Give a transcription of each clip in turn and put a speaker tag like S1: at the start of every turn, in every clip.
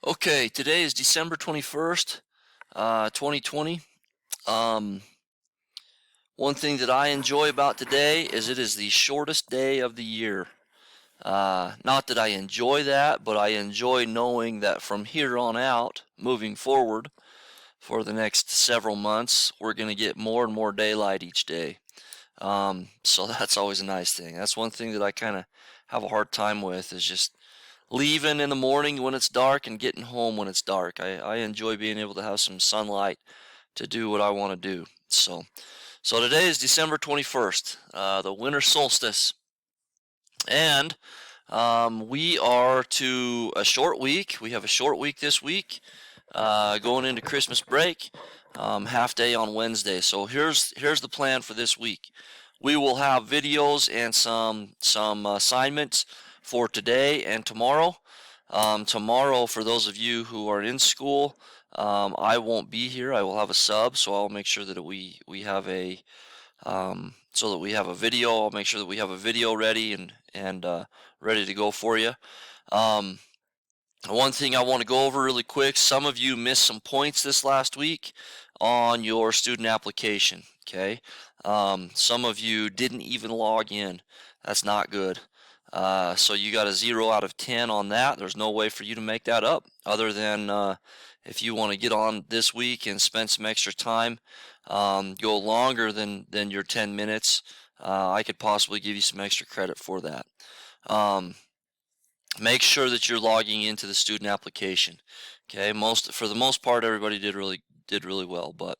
S1: Okay, today is December 21st, 2020. Um, One thing that I enjoy about today is it is the shortest day of the year. Not that I enjoy that, but I enjoy knowing that from here on out, moving forward for the next several months, we're going to get more and more daylight each day. So that's always a nice thing. That's one thing that I kind of have a hard time with is just leaving in the morning when it's dark and getting home when it's dark. I enjoy being able to have some sunlight to do what I want to do. So today is December 21st, the winter solstice, and we are to a short week. We have a short week this week, going into Christmas break, half day on Wednesday. So here's the plan for this week. We will have videos and some assignments for today and tomorrow. Tomorrow, for those of you who are in school, I won't be here. I will have a sub, so I'll make sure that we have a so that we have a video. I'll make sure that we have a video ready and ready to go for you. Um, One thing I want to go over really quick, some of you missed some points this last week on your student application, okay? Some of you didn't even log in. That's not good. So you got a 0 out of 10 on that. There's no way for you to make that up other than if you want to get on this week and spend some extra time, go longer than your 10 minutes. I could possibly give you some extra credit for that. Make sure that you're logging into the student application. Okay, for the most part, everybody did really well, but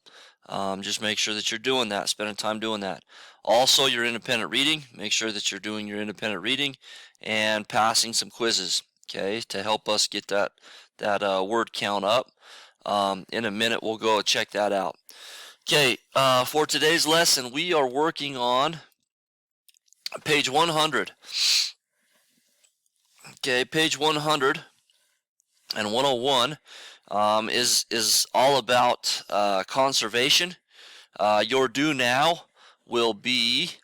S1: just make sure that you're doing that, spending time doing that. Also, your independent reading. Make sure that you're doing your independent reading and passing some quizzes. Okay, to help us get that word count up. In a minute, we'll go check that out. Okay, for today's lesson, we are working on page 100. Okay, page 100 and 101 is all about conservation. Your due now will be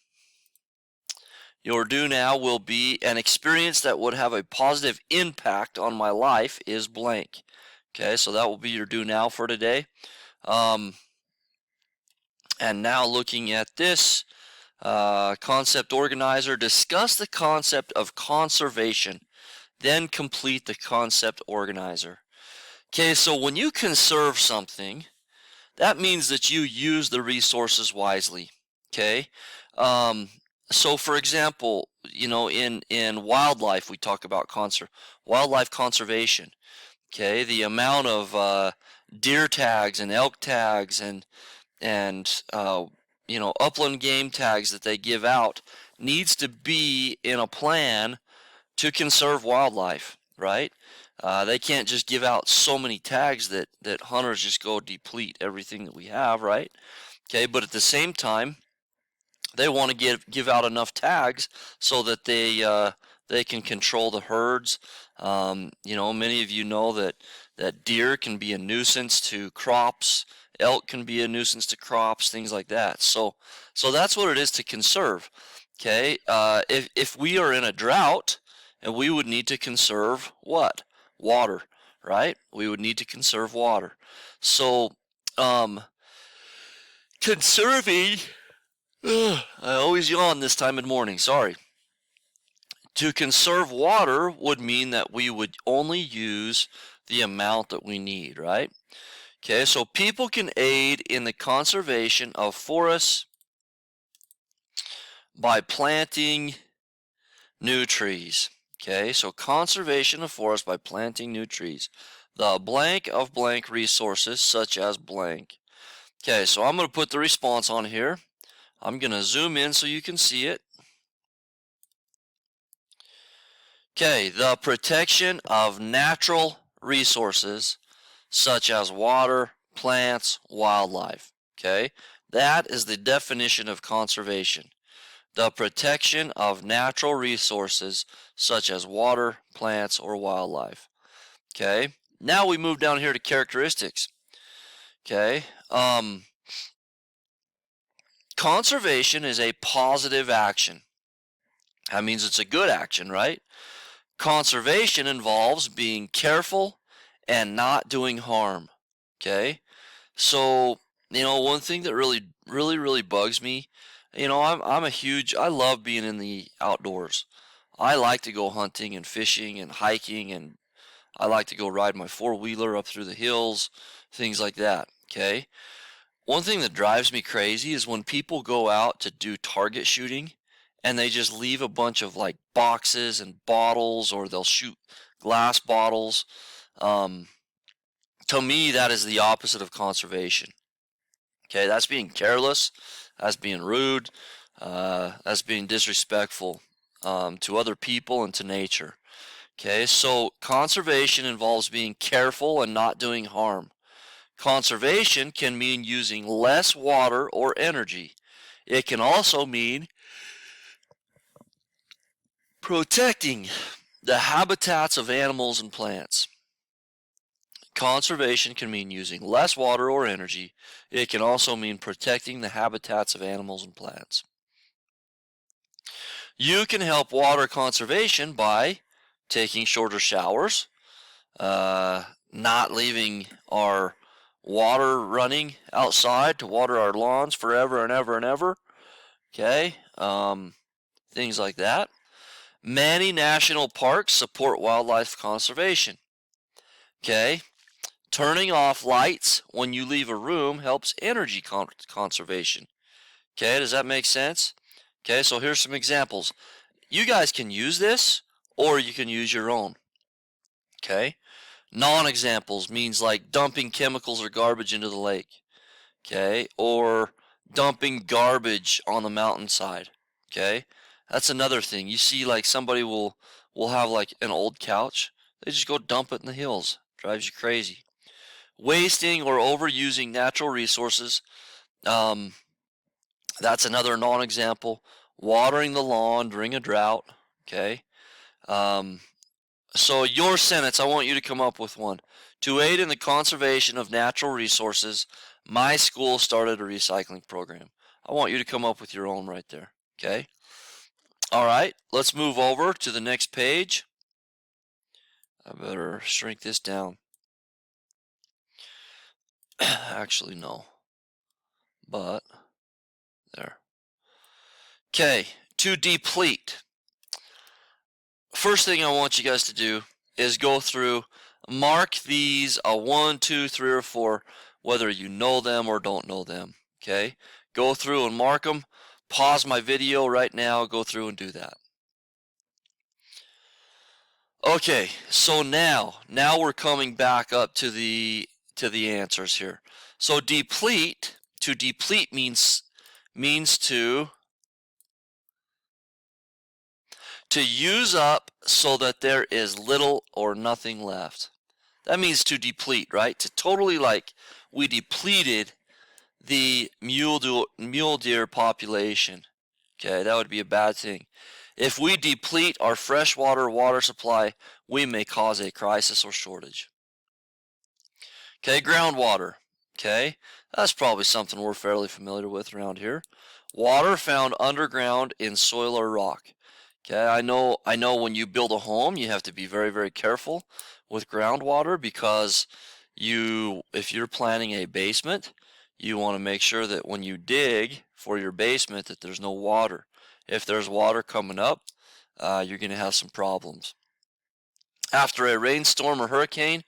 S1: an experience that would have a positive impact on my life is blank. Okay, so that will be your due now for today. And now looking at this concept organizer, discuss the concept of conservation. Then complete the concept organizer. Okay, so when you conserve something, that means that you use the resources wisely. Okay, so for example, in wildlife we talk about wildlife conservation. Okay, the amount of deer tags and elk tags and upland game tags that they give out needs to be in a plan to conserve wildlife, right? They can't just give out so many tags that hunters just go deplete everything that we have, right? Okay, but at the same time, they want to give out enough tags so that they can control the herds. Many of you know that deer can be a nuisance to crops, elk can be a nuisance to crops, things like that. So that's what it is to conserve. Okay, if we are in a drought, and we would need to conserve what? Water, right? We would need to conserve water. So, conserving, I always yawn this time of morning, sorry. To conserve water would mean that we would only use the amount that we need, right? Okay, so people can aid in the conservation of forests by planting new trees. Okay, so conservation of forests by planting new trees. The blank of blank resources such as blank. Okay, so I'm going to put the response on here. I'm going to zoom in so you can see it. Okay, the protection of natural resources such as water, plants, wildlife. Okay, that is the definition of conservation. The protection of natural resources such as water, plants, or wildlife. Okay, now we move down here to characteristics. Okay, conservation is a positive action. That means it's a good action, right? Conservation involves being careful and not doing harm. Okay? So, one thing that really bugs me, I love being in the outdoors. I like to go hunting and fishing and hiking, and I like to go ride my four-wheeler up through the hills, things like that. Okay? One thing that drives me crazy is when people go out to do target shooting and they just leave a bunch of like boxes and bottles, or they'll shoot glass bottles. Um, to me, that is the opposite of conservation. Okay, that's being careless, that's being rude, that's being disrespectful to other people and to nature. Okay, so conservation involves being careful and not doing harm. Conservation can mean using less water or energy. It can also mean protecting the habitats of animals and plants. Conservation can mean using less water or energy. It can also mean protecting the habitats of animals and plants. You can help water conservation by taking shorter showers, not leaving our water running outside to water our lawns forever and ever and ever. Okay, things like that. Many national parks support wildlife conservation. Okay, turning off lights when you leave a room helps energy conservation. Okay, does that make sense? Okay, so here's some examples. You guys can use this, or you can use your own. Okay, non-examples means like dumping chemicals or garbage into the lake. Okay, or dumping garbage on the mountainside. Okay, that's another thing. You see, like somebody will have like an old couch. They just go dump it in the hills. Drives you crazy. Wasting or overusing natural resources. That's another non-example. Watering the lawn during a drought. Okay. So your sentence, I want you to come up with one. To aid in the conservation of natural resources, my school started a recycling program. I want you to come up with your own right there. Okay. All right. Let's move over to the next page. I better shrink this down. Actually, no. But there. Okay. To deplete. First thing I want you guys to do is go through, mark these a 1, 2, 3, or 4, whether you know them or don't know them. Okay? Go through and mark them. Pause my video right now. Go through and do that. Okay, so now we're coming back up to the answers here. So deplete, to deplete means to use up so that there is little or nothing left. That means to deplete, right? To totally, like, we depleted the mule deer population. Okay, that would be a bad thing. If we deplete our freshwater water supply, we may cause a crisis or shortage. Okay, groundwater. Okay, that's probably something we're fairly familiar with around here. Water found underground in soil or rock. Okay, I know when you build a home, you have to be very, very careful with groundwater, because if you're planning a basement, you want to make sure that when you dig for your basement that there's no water. If there's water coming up, you're going to have some problems. After a rainstorm or hurricane,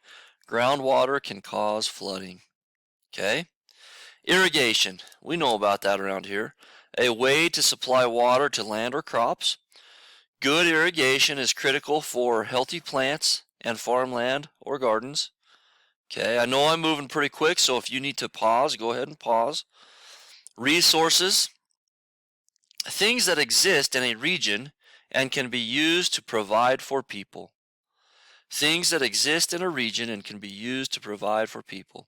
S1: groundwater can cause flooding. Okay? Irrigation. We know about that around here. A way to supply water to land or crops. Good irrigation is critical for healthy plants and farmland or gardens. Okay, I know I'm moving pretty quick, so if you need to pause, go ahead and pause. Resources. Things that exist in a region and can be used to provide for people. Things that exist in a region and can be used to provide for people.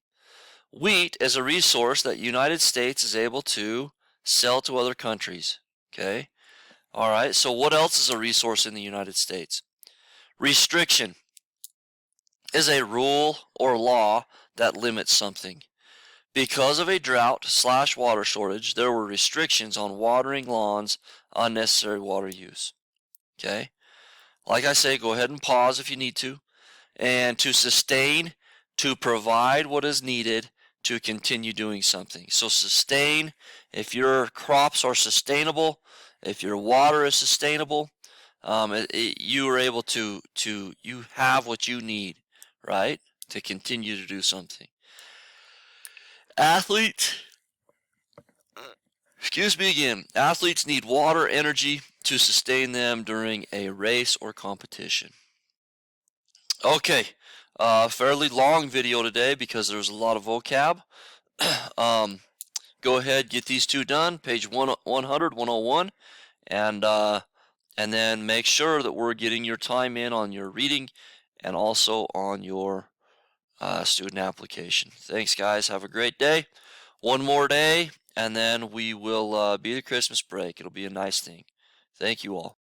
S1: Wheat is a resource that the United States is able to sell to other countries. Okay? All right, so what else is a resource in the United States? Restriction is a rule or law that limits something. Because of a drought/water shortage, there were restrictions on watering lawns, unnecessary water use. Okay? Like I say, go ahead and pause if you need to. And to sustain to provide what is needed to continue doing something. So sustain, if your crops are sustainable, if your water is sustainable, you are able to you have what you need, right, to continue to do something. Athletes, excuse me again, athletes need water, energy to sustain them during a race or competition. Okay, fairly long video today because there's a lot of vocab. Go ahead, get these two done, page 100, 101, and then make sure that we're getting your time in on your reading and also on your student application. Thanks, guys. Have a great day. One more day, and then we will be the Christmas break. It'll be a nice thing. Thank you all.